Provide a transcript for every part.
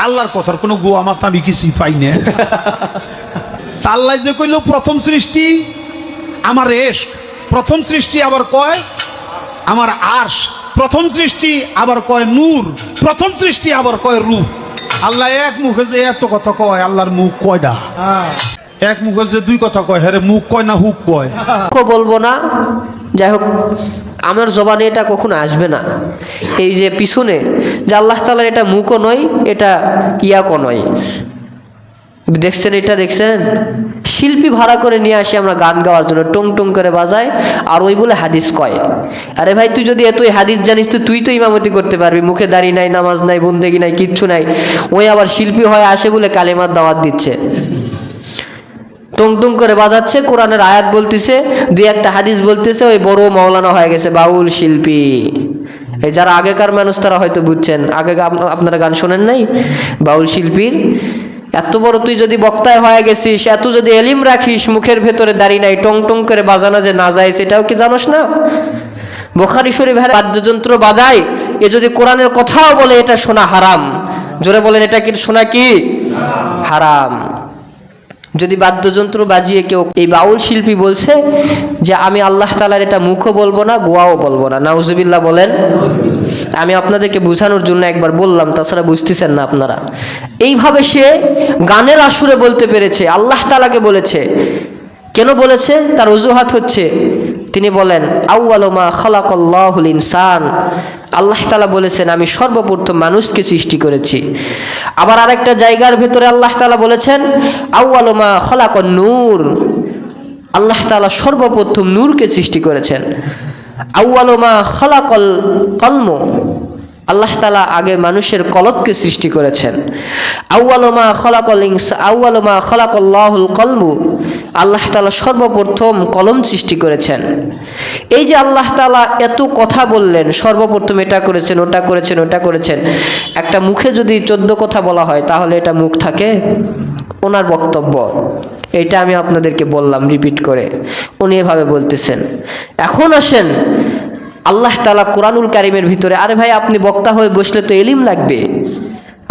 আল্লাহর কথার কোনো গোয়া মাথা আমি কিছুই পাই না। আল্লাহ যে কইল প্রথম সৃষ্টি আমার এশক, প্রথম সৃষ্টি আবার কয় আমার আরশ, প্রথম সৃষ্টি আবার কয় নূর, প্রথম সৃষ্টি আবার কয় রূপ। আল্লাহ এক মুখে যে এত কথা কয়, আল্লাহর মুখ কয়টা? এক মুখে যে দুই কথা কয়, হ্যাঁ মুখ কয় না হুক কয়? বলবো না, যাই হোক আমার জবানে এটা কখনো আসবে না। এই যে পিছনে যে আল্লাহ তাআলার এটা মুখও নয়, এটা ইয়াকও নয়। দেখছেন, এটা দেখছেন, শিল্পী ভাড়া করে নিয়ে আসি আমরা গান গাওয়ার জন্য, টং টং করে বাজায়, আর ওই বলে হাদিস কয়। আরে ভাই, তুই যদি এতই হাদিস জানিস তো তুই তো ইমামতি করতে পারবি, মুখে দাড়ি নাই, নামাজ নাই, বন্দেগি নাই, কিচ্ছু নাই। ওই আবার শিল্পী হয়ে আসে বলে কালেমার দাওয়াত দিচ্ছে, টং টং করে বাজাচ্ছে, কোরআনের আয়াত বলতেছে, দুই একটা হাদিস বলতেছে, ওই বড় মাওলানা হয়ে গেছে, বাউল শিল্পী। এই যারা আগেকার মানুষ তারা হয়তো বুঝছেন, আগে আপনারা গান শোনেন নাই বাউল শিল্পীর। এত বড় তুই যদি বক্তায় হয়ে গেছিস, এত যদি এলিম রাখিস, মুখের ভেতরে দাঁড়িয়ে নাই, টং টং করে বাজানো যে না যায় সেটাও কি জানোস না? বুখারী শরীফের বাদ্যযন্ত্র বাজায়, এ যদি কোরআনের কথাও বলে এটা শোনা হারাম। জোরে বলেন, এটা কি শোনা কি হারাম? যদি বাদ্যযন্ত্র বাজিয়ে কেউ, এই বাউল শিল্পী বলছে যে আমি আল্লাহ তাআলার এটা মুখও বলবো না, গোয়াও বলবো না, নাউজুবিল্লাহ বলেন। আমি আপনাদেরকে বোঝানোর জন্য একবার বললাম, তাছাড়া বুঝতেছেন না আপনারা। এইভাবে সে গানের আসুরে বলতে পেরেছে, আল্লাহ তাআলাকে বলেছে। কেন বলেছে? তার অজুহাত হচ্ছে, তিনি বলেন আউয়ালু মা খালাকাল্লাহুল ইনসান, আল্লাহ তাআলা বলেছেন আমি সর্বপ্রথম মানুষকে সৃষ্টি করেছি। আবার আরেকটা জায়গার ভেতরে আল্লাহ তাআলা বলেছেন আউয়ালু মা খালাকান নূর, আল্লাহ তাআলা সর্বপ্রথম নূরকে সৃষ্টি করেছেন। আউয়ালু মা খালাকাল কলম, আল্লাহ তাআলা আগে মানুষের কলবকে সৃষ্টি করেছেন। আউয়ালু মা খালাকাল ইনসান, আউয়ালু মা খালাকাল্লাহুল কলম, আল্লাহ তাআলা সর্বপ্রথম কলম সৃষ্টি করেছেন। এই যে আল্লাহ তাআলা এত কথা বললেন, সর্বপ্রথম এটা করেছেন, ওটা করেছেন, ওটা করেছেন, একটা মুখে যদি 14 কথা বলা হয় তাহলে এটা মুখ থাকে? ওনার বক্তব্য এটা আমি আপনাদেরকে বললাম রিপিট করে, উনি এভাবে বলতেছেন। এখন আসেন আল্লাহ তাআলা কোরআনুল কারীমের ভিতরে, আরে ভাই আপনি বক্তা হয়ে বসলে তো এলিম লাগবে,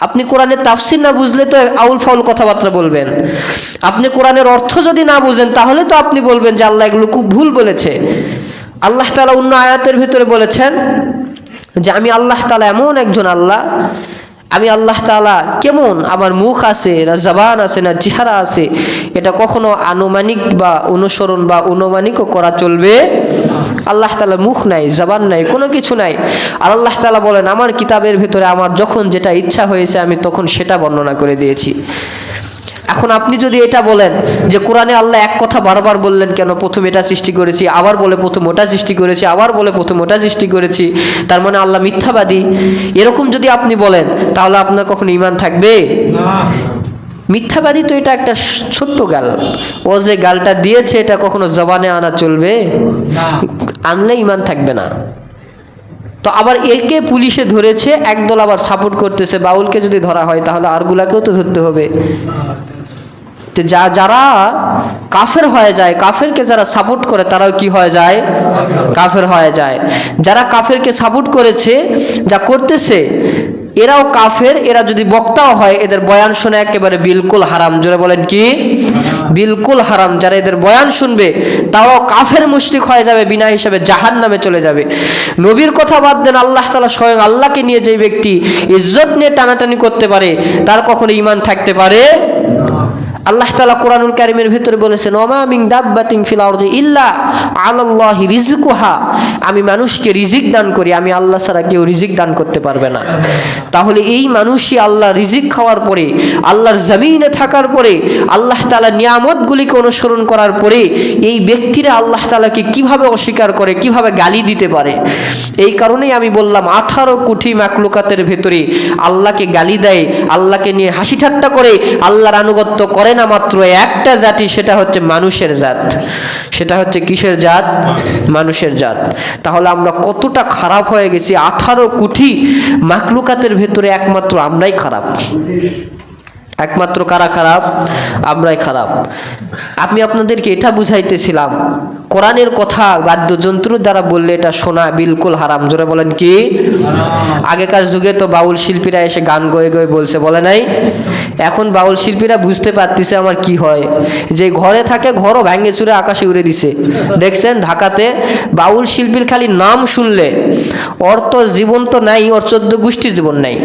আপনি কোরআনের তাফসীর না বুঝলে তো আউল ফাউল কথাবার্তা বলবেন। আপনি কোরআনের অর্থ যদি না বুঝেন তাহলে তো আপনি বলবেন যে আল্লাহ এগুলো খুব ভুল বলেছে। আল্লাহ তাআলা অন্য আয়াতের ভিতরে বলেছেন যে আমি আল্লাহ তাআলা এমন একজন আল্লাহ, আমি আল্লাহ তাআলা কেমন, আমার মুখ আছে না, জবান আছে না, চেহারা আছে, এটা কখনো আনুমানিক বা অনুসরণ বা অনুমানিকও করা চলবে। আল্লাহ তাআলার মুখ নাই, জবান নাই, কোনো কিছু নাই। আর আল্লাহ তাআলা বলেন আমার কিতাবের ভিতরে আমার যখন যেটা ইচ্ছা হয়েছে আমি তখন সেটা বর্ণনা করে দিয়েছি। এখন আপনি যদি এটা বলেন যে কোরআনে আল্লাহ এক কথা বারবার বললেন কেন, প্রথম এটা সৃষ্টি করেছি, আবার বলে প্রথম ওটা সৃষ্টি করেছি, আবার বলে প্রথম ওটা সৃষ্টি করেছি, তার মানে আল্লাহ মিথ্যাবাদী, এরকম যদি আপনি বলেন তাহলে আপনার কখনো ঈমান থাকবে না। মিথ্যাবাদী তো এটা একটা ছোট্ট গাল, ও যে গালটা দিয়েছে এটা কখনো জবানে আনা চলবে না, আনলে ঈমান থাকবে না। তো আবার একে পুলিশে ধরেছে, একদল আবার সাপোর্ট করতেছে, বাউলকে যদি ধরা হয় তাহলে আরগুলাকেও তো ধরতে হবে। তো যারা কাফের হয়ে যায়, কাফেরকে যারা সাপোর্ট করে তারাও কি হয়ে যায়? কাফের হয়ে যায়। যারা কাফেরকে সাপোর্ট করেছে, যা করতেছে, এরাও কাফের। এরা যদি বক্তাও হয় এদের বয়ান শুনে একেবারে বিলকুল হারাম। জোরে বলেন কি বিলকুল হারাম। যারা এদের বয়ান শুনবে তারাও কাফের মুশরিক হয়ে যাবে, বিনা হিসাবে জাহান্নামে চলে যাবে। নবীর কথা বাদ দেন, আল্লাহ তাআলা স্বয়ং আল্লাহকে নিয়ে যে ব্যক্তি ইজ্জত নিয়ে টানাটানি করতে পারে তার কখনো ঈমান থাকতে পারে? আল্লাহ তাআলা কোরআনুল কারীমের ভিতরে বলেছেন ওমা মিন দাব্বাতিন ফিল আরদি ইল্লা আলাল্লাহি রিজকুহা, আমি মানুষকে রিজিক দান করি, আমি আল্লাহ ছাড়া কেউ রিজিক দান করতে পারবে না। তাহলে এই মানুষই আল্লাহ রিজিক খাওয়ার পরে, আল্লাহর জমিনে থাকার পরে, আল্লাহ তাআলা নিয়ামতগুলিকে অনুসরণ করার পরে এই ব্যক্তিরা আল্লাহ তাআলাকে কিভাবে অস্বীকার করে, কিভাবে গালি দিতে পারে? এই কারণেই আমি বললাম 18 কোটি মাখলুকাতের ভেতরে আল্লাহকে গালি দেয়, আল্লাহকে নিয়ে হাসি ঠাট্টা করে, আল্লাহর আনুগত্য করে না মাত্র একটা জাতি, সেটা হচ্ছে মানুষের জাত। সেটা হচ্ছে কিসের জাত? মানুষের জাত। তাহলে আমরা কতটা খারাপ হয়ে গেছি। 18 কোটি মাখলুকাতের ভেতরে একমাত্র আমরাই খারাপ। একমাত্র কারা খারাপ? আমরাই খারাপ। আমি আপনাদেরকে এটা বুঝাইতেছিলাম কোরআনের কথা বাদ্যযন্ত্র দ্বারা বললে এটা শোনা বিলকুল হারাম। জোরে বলেন কি? আগেকার যুগে তো বাউল শিল্পীরা এসে গান গয়ে গয়ে বলছে, বলে নাই? এখন বাউল শিল্পীরা বুঝতে পারতেছে আমার কি হয়, যে ঘরে থাকে ঘরও ভাঙে চুরে আকাশে উড়ে দিছে। দেখছেন ঢাকাতে বাউল শিল্পীর খালি নাম শুনলে ওর তো জীবন তো নাই, ওর 14 গোষ্ঠীর জীবন নাই।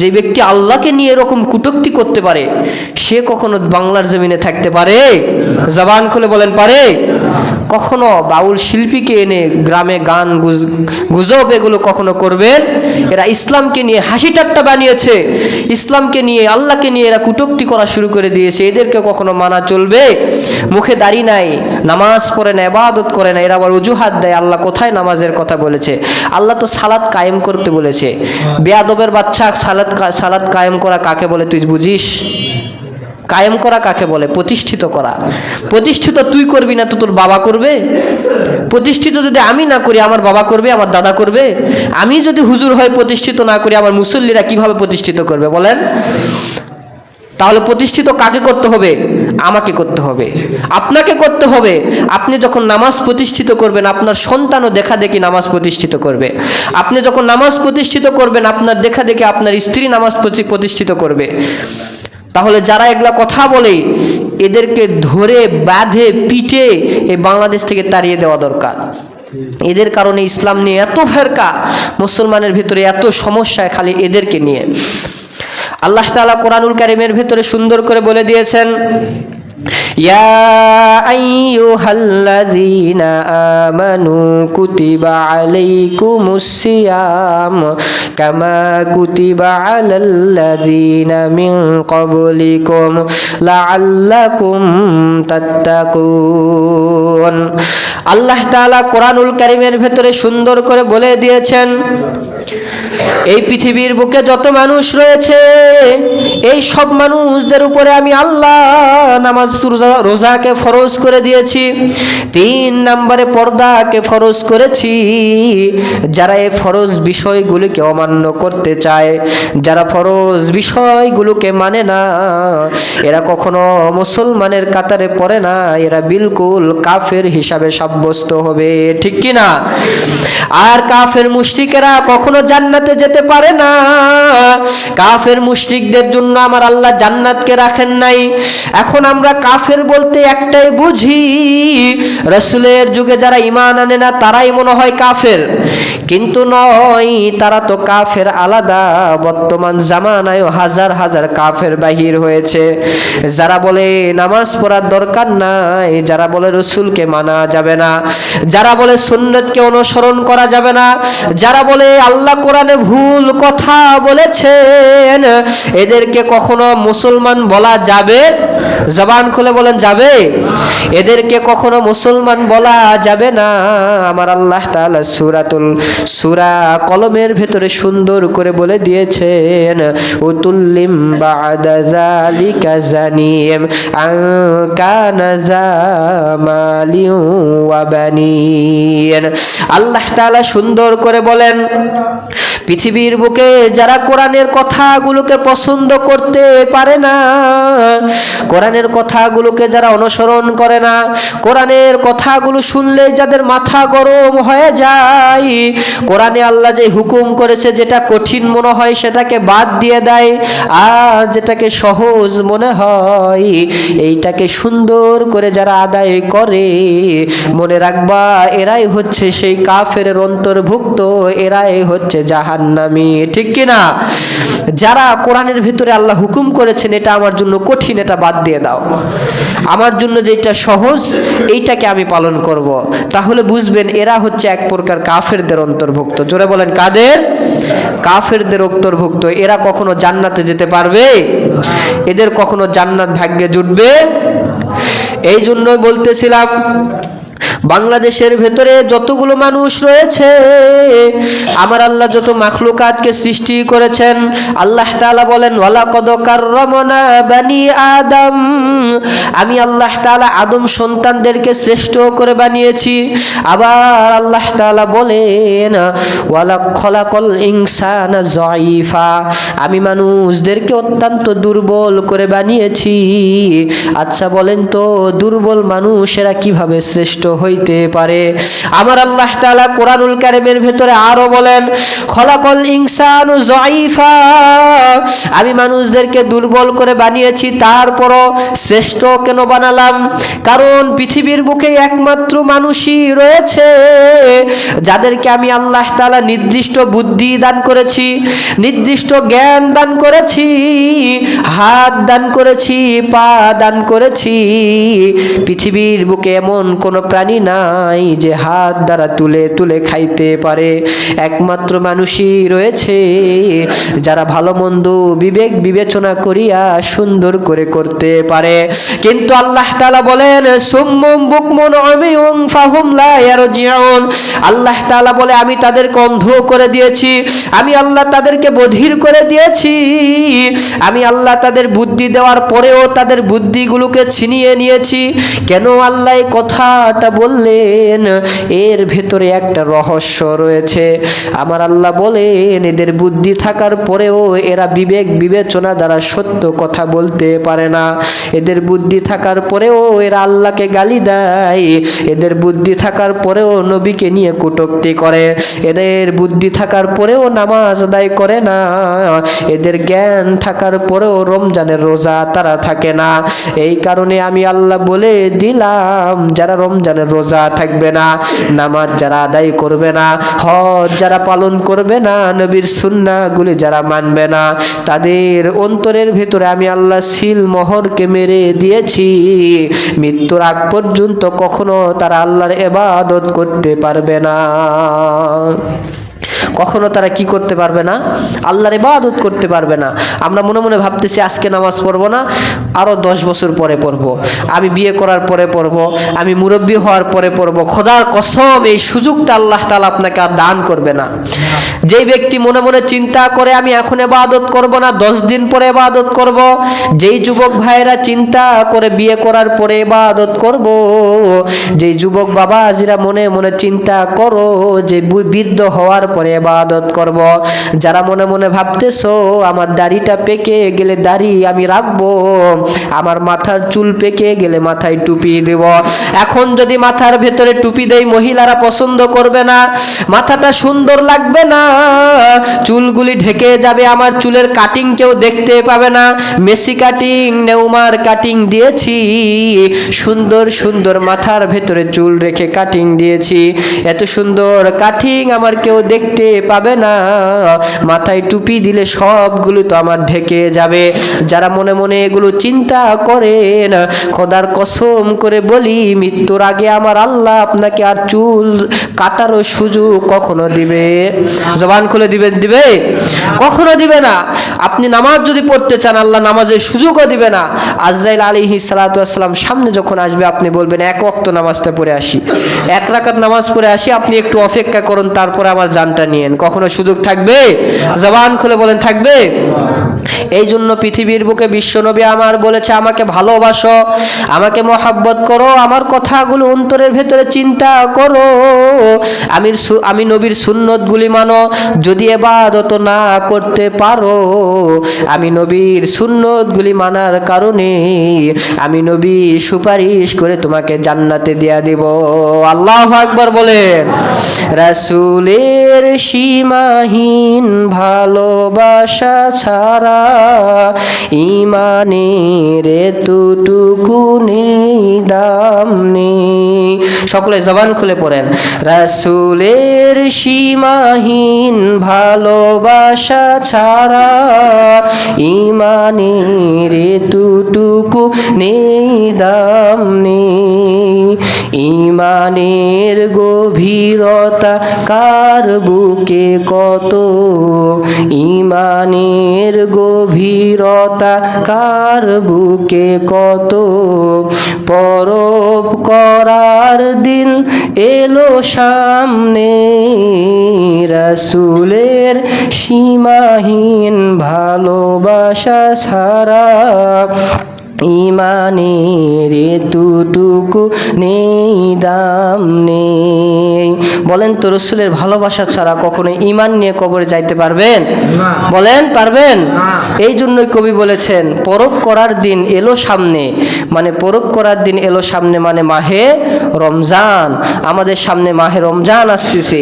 যে ব্যক্তি আল্লাহকে নিয়ে এরকম কুটুক্তি করতে পারে সে কখনো বাংলার জমিনে থাকতে পারে? জবান খুলে বলেন পারে? কখনো বাউল শিল্পীকে এনে গ্রামে গান গুজব এগুলো কখনো করবেন? এরা ইসলামকে নিয়ে হাসি ঠাট্টা বানিয়েছে, ইসলামকে নিয়ে আল্লাহকে নিয়ে এরা কুটুক্তি করা শুরু করে দিয়েছে। এদেরকে কখনো মানা চলবে? মুখে দাড়ি নাই, নামাজ পড়ে না, ইবাদত করে না, এরা আবার অজুহাত দেয় আল্লাহ কোথায় নামাজের কথা বলেছে? আল্লাহ তো সালাত কায়েম করতে বলেছে। বেয়াদবের বাচ্চা, সালাত কায়েম করা কাকে বলে তুই বুঝিস? কায়েম করা কাকে বলে? প্রতিষ্ঠিত করা। প্রতিষ্ঠিত তুই করবি না তো তোর বাবা করবে? প্রতিষ্ঠিত যদি আমি না করি আমার বাবা করবে, আমার দাদা করবে? আমি যদি হুজুর হয়ে প্রতিষ্ঠিত না করি আমার মুসল্লিরা কিভাবে প্রতিষ্ঠিত করবে বলেন? তাহলে প্রতিষ্ঠিত কাকে করতে হবে? আমাকে করতে হবে, আপনাকে করতে হবে। আপনি যখন নামাজ প্রতিষ্ঠিত করবেন আপনার সন্তানও দেখা দেখি নামাজ প্রতিষ্ঠিত করবে। আপনি যখন নামাজ প্রতিষ্ঠিত করবেন আপনার দেখা দেখি আপনার স্ত্রী নামাজ প্রতিষ্ঠিত করবে। তাহলে যারা এগুলা কথা বলে এদেরকে ধরে বাঁধে পিটে এই বাংলাদেশ থেকে তাড়িয়ে দেওয়া দরকার। এদের কারণে ইসলাম নিয়ে এত ফেরকা, মুসলমানের ভিতরে এত সমস্যা খালি এদেরকে নিয়ে। আল্লাহ তাআলা কোরআনুল কারীমের ভিতরে সুন্দর করে বলে দিয়েছেন, ইয়া আইয়ুহাল্লাযীনা আমানু কুতিবা আলাইকুমুস সিয়াম কামা কুতিবা আলাল্লাযীনা মিন ক্বাবলিকুম লাআল্লাকুম তাত্তাকুন। আল্লাহ তাআলা কোরআনুল কারীমের ভিতরে সুন্দর করে বলে দিয়েছেন, এই পৃথিবীর বুকে যত মানুষ রয়েছে এই সব মানুষদের উপরে আমি আল্লাহ নামাজ রোজাকে ফরজ করে দিয়েছি। 3 নম্বরে পর্দাকে ফরজ করেছি। যারা এই ফরজ বিষয়গুলোকে অমান্য করতে চায়, যারা ফরজ বিষয়গুলোকে মানে না, এরা কখনো মুসলমানের কাতারে পড়ে না, এরা বিলকুল কাফের হিসাবে সাব্যস্ত হবে। ঠিক কি না? আর কাফের মুশরিকেরা কখনো জান্নাতে যেতে পারে না। কাফের মুশরিকদের জন্য আমার আল্লাহ জান্নাতকে রাখেন নাই। এখন আমরা কাফের বলতে একটাই বুঝি, রাসূলের যুগে যারা ঈমান আনে না তারাই মনে হয় কাফের, কিন্তু নয়, তারা তো কাফের আলাদা। বর্তমান জামানায় হাজার হাজার কাফের বাহির হয়েছে। যারা বলে নামাজ পড়ার দরকার নাই, যারা বলে রাসূলকে মানা যাবে না, যারা বলে সুন্নাতকে অনুসরণ করা যাবে না, যারা বলে আল্লাহ কোরআনে ভুল কথা বলেছেন, এদেরকে কখনো মুসলমান বলা যাবে? জবান খুলে বলেন যাবে? এদেরকে কখনো মুসলমান বলা যাবে না। আমার আল্লাহ তাআলা সূরা কলমের ভেতরে সুন্দর করে বলে দিয়েছেন, উতুল্লিম বাদা যালিকা জানিম আন কানা জামালি ওয়া বানিন। আল্লাহ তাআলা সুন্দর করে বলেন, পৃথিবীর বুকে যারা কোরআনের কথাগুলোকে পছন্দ করতে পারে না, কোরআনের কথাগুলোকে যারা অনুসরণ করে না, কোরআনের কথাগুলো শুনলে যাদের মাথা গরম হয়ে যায়, কোরআনে আল্লাহ যে হুকুম করেছে যেটা কঠিন মনে হয় সেটাকে বাদ দিয়ে দেয়, আর যেটাকে সহজ মনে হয় এইটাকে সুন্দর করে যারা আদায় করে, মনে রাখবা এরাই হচ্ছে সেই কাফের অন্তর্ভুক্ত, এরাই হচ্ছে জাহান্নামী। ঠিক কি না? যারা কোরআনের ভিতরে আল্লাহ হুকুম করেছেন এটা আমার জন্য কঠিন, এটা বাদ দিয়ে দাও, আমার জন্য যেটা সহজ এইটাকে আমি পালন করব, তাহলে বুঝবেন এরা হচ্ছে এক প্রকার কাফেরদের অন্তর্ভুক্ত। জোরে বলেন কাদের? কাফেরদের অন্তর্ভুক্ত। এরা কখনো জান্নাতে যেতে পারবে? এদের কখনো জান্নাত ভাগ্যে জুটবে? এই জন্য বলতেছিলাম বাংলাদেশের ভেতরে যতগুলো মানুষ রয়েছে, আমার আল্লাহ যত মাখলুকাতকে সৃষ্টি করেছেন, আল্লাহ তাআলা বলেন ওয়ালাকাদ কাররামনা বানি আদম, আমি আল্লাহ তাআলা আদম সন্তানদেরকে শ্রেষ্ঠ করে বানিয়েছি। আবার আল্লাহ তাআলা বলেন ওয়ালা খলাকাল ইনসানা যায়ীফা, আমি মানুষদেরকে অত্যন্ত দুর্বল করে বানিয়েছি। আচ্ছা বলেন তো দুর্বল মানুষেরা কিভাবে শ্রেষ্ঠ হই হইতে পারে। আমার আল্লাহ তাআলা কোরআনুল কারীমের ভেতরে আরো বলেন, খলাকাল ইনসানু যায়ীফা, আমি মানুষদেরকে দুর্বল করে বানিয়েছি, তারপরও শ্রেষ্ঠ কেন বানালাম? কারণ পৃথিবীর বুকে একমাত্র মানুষই রয়েছে যাদেরকে আমি আল্লাহ তাআলা নির্দিষ্ট বুদ্ধি দান করেছি, নির্দিষ্ট জ্ঞান দান করেছি, হাত দান করেছি, পা দান করেছি। পৃথিবীর বুকে এমন কোনো প্রাণী নাই যে হাত দ্বারা তুলে তুলে খাইতে পারে। একমাত্র মানুষই রয়েছে যারা ভালো মন্দ বিবেক বিবেচনা করিয়া সুন্দর করে করতে পারে। কিন্তু আল্লাহ তাআলা বলেন, সুম্মুম বুকমুন উমিয়ুন ফাহুম লা ইয়ারজিউন, আল্লাহ তাআলা বলে আমি তাদেরকে অন্ধ করে দিয়েছি, আমি আল্লাহ তাদেরকে বধির করে দিয়েছি। আমি আল্লাহ তাদের বুদ্ধি দেওয়ার পরেও তাদের বুদ্ধিগুলোকে ছিনিয়ে নিয়েছি। কেন আল্লাহ এই কথাটা বললেন? এর ভেতরে একটা রহস্য রয়েছে। আমার আল্লাহ বলেন, এদের বুদ্ধি থাকার পরেও এরা বিবেক বিবেচনা দ্বারা সত্য কথা বলতে পারে না। এদের বুদ্ধি থাকার পরেও এরা আল্লাহকে গালি দেয়। এদের বুদ্ধি থাকার পরেও নবীকে নিয়ে কটূক্তি করে। এদের বুদ্ধি থাকার পরেও নামাজ আদায় করে না। এদের জ্ঞান থাকার পরেও রমজানের রোজা তারা থাকে না। এই কারণে আমি আল্লাহ বলে দিলাম, যারা রমজানের রোজা থাকবে না, নামাজ যারা আদায় করবে না, হজ যারা পালন করবে না, নবীর সুন্নাহগুলি যারা মানবে না, তাদের অন্তরের ভিতরে আমি আল্লাহ সিল মোহরকে মেরে দিয়েছি। মৃত্যুর আগ পর্যন্ত কখনো তারা আল্লাহর ইবাদত করতে পারবে না। কখনো তারা কি করতে পারবে না? আল্লাহর ইবাদত করতে পারবে না। আমরা মনে মনে ভাবতেছি আজকে নামাজ পড়বো না, আরো 10 বছর পরে পড়বো, আমি বিয়ে করার পরে পড়বো, আমি মুরব্বী হওয়ার পরে পড়বো। খোদার কসম, এই সুযোগটা আল্লাহ তাআলা আপনাকে আর দান করবে না। যেই ব্যক্তি মনে মনে চিন্তা করে আমি এখন ইবাদত করব না, 10 দিন পরে ইবাদত করব, যেই যুবক ভাইরা চিন্তা করে বিয়ে করার পরে ইবাদত করব, যেই যুবক বাবা যারা মনে মনে চিন্তা করো যে বৃদ্ধ হওয়ার পরে ইবাদত করব, যারা মনে মনে ভাবতেছো আমার দাড়িটা পেকে গেলে দাড়ি আমি রাখবো, আমার মাথার চুল পেকে গেলে মাথায় টুপি দেব। এখন যদি মাথার ভেতরে টুপি দেই মহিলারা পছন্দ করবে না, মাথাটা সুন্দর লাগবে না, চুলগুলি ঢেকে যাবে, আমার চুলের কাটিং কেউ দেখতে পাবে না। মেসি কাটিং, নেউমার কাটিং দিয়েছি, সুন্দর সুন্দর মাথার ভেতরে চুল রেখে কাটিং দিয়েছি, এত সুন্দর কাটিং আমার কেউ দেখতে পাবে না। মাথায় টুপি দিলে সবগুলো তো আমার ঢেকে যাবে। যারা মনে মনে এগুলো চিন্তা করেন, খোদার কসম করে বলি, মৃত্যুর আগে আমার আল্লাহ আপনাকে আর চুল কাটারও সুযোগ কখনো দিবে? জবান খুলে দিবে? কখনো দিবে না। আপনি নামাজ যদি পড়তে চান, আল্লাহ নামাজের সুযোগও দিবে না। আজরাইল আলাইহিস সালাতু ওয়াস সালাম সামনে যখন আসবে, আপনি বলবেন এক ওয়াক্ত নামাজটা পড়ে আসি, 1 রাকাত নামাজ পড়ে আসি, আপনি একটু অপেক্ষা করুন, তারপরে আমার জানটা নিয়েন। কখনো সুযোগ থাকবে? জবান খুলে বলেন থাকবে? এই জন্য পৃথিবীর বুকে বিশ্বনবী আমার বলেছে, আমাকে ভালোবাসো, আমাকে মহব্বত করো, আমার কথাগুলো অন্তরের ভেতরে চিন্তা করো, আমি নবীর সুন্নতগুলি মানো। যদি ইবাদত না করতে পারো, আমি নবীর সুন্নতগুলি মানার কারণে আমি নবী সুপারিশ করে তোমাকে জান্নাতে দিয়া দিব। আল্লাহু আকবার বলেন। রাসূলের সীমাহীন ভালোবাসা ছাড়া ঈমানের এতটুকু নেই, দাম নেই। সকলে জবান খুলে পড়েন। রাসূলের সীমাহীন ভালোবাসা ছাড়া ঈমানের এতটুকু নেই, দাম নেই। ঈমানের গভীরতা কার বুকে কত, ঈমানের গভীরতা কার বুকে কত, পরখ করার দিন এলো সামনে। রাসূলের সীমাহীন ভালোবাসা ছাড়া ঈমানের এতটুকু নেই, দাম নেই। বলেন তো, রাসূলের ভালোবাসা ছাড়া কখনো ঈমান নিয়ে কবরে যাইতে পারবেন? বলেন পারবেন? এই জন্যই কবি বলেছেন, পরখ করার দিন এলো সামনে, মানে পরখ করার দিন এলো সামনে, মানে মাহে রমজান। আমাদের সামনে মাহে রমজান আসতেছে।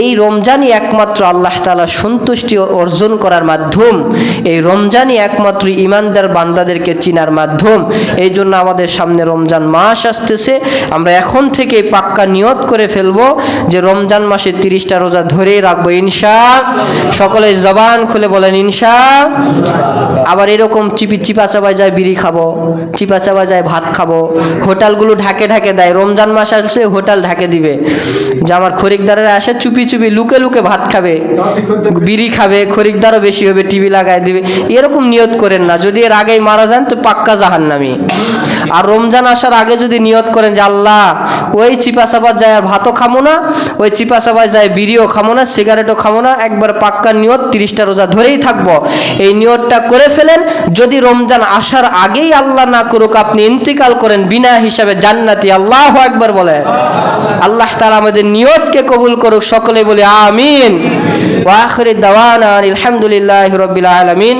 এই রমজানই একমাত্র আল্লাহ তাআলা সন্তুষ্টি অর্জন করার মাধ্যম। এই রমজানই একমাত্র ইমানদার বান্দাদেরকে চিনার মাধ্যম। এই জন্য আমাদের সামনে রমজান মাস আসতেছে। আমরা এখন থেকে পাক্কা নিয়ত করে ফেলবো যে রমজান মাসে 30টা রোজা ধরেই রাখবো সকলে জবান খুলে বলেন ইনশা। আবার এরকম চিপা চাপা যায় বিড়ি খাবো, চিপা চাপা যায় ভাত খাবো, হোটেলগুলো ঢাকে ঢাকে দেয়। রমজান মাস আসলে হোটেল ঢাকে দিবে যে আমার খরিকদারেরা আসে চুপি চুপি লুকে লুকে ভাত খাবে, বিড়ি খাবে, খরিকদারও বেশি হবে, টিভি লাগায় দিবে। এরকম নিয়ত করেন না। যদি এর আগেই মারা যান তো পাক্কা জাহান্নামী। আর রমজান আসার আগে যদি নিয়ত করেন যে আল্লাহ ওই চিপা চাপা যায় আর ভাতও খামো না, ওই চিপা চাপায় যায় বিড়িও খামো না, সিগারেটও খামো না, একবার পাক্কা নিয়ত 30টা রোজা ধরেই থাকবো। এই নিয়তটা করে ফেলেন। যদি রমজান আসার আগেই আল্লাহ না করুক আপনি ইন্তিকাল করেন বিনা হিসাবে জান্নাতি। আল্লাহু আকবার বলেন। আল্লাহ তাআলা আমাদের নিয়তকে কবুল করুক। সকলে বলি আমিন। ওয়া আখিরু দাওয়ানা আলহামদুলিল্লাহি রাব্বিল আলামিন।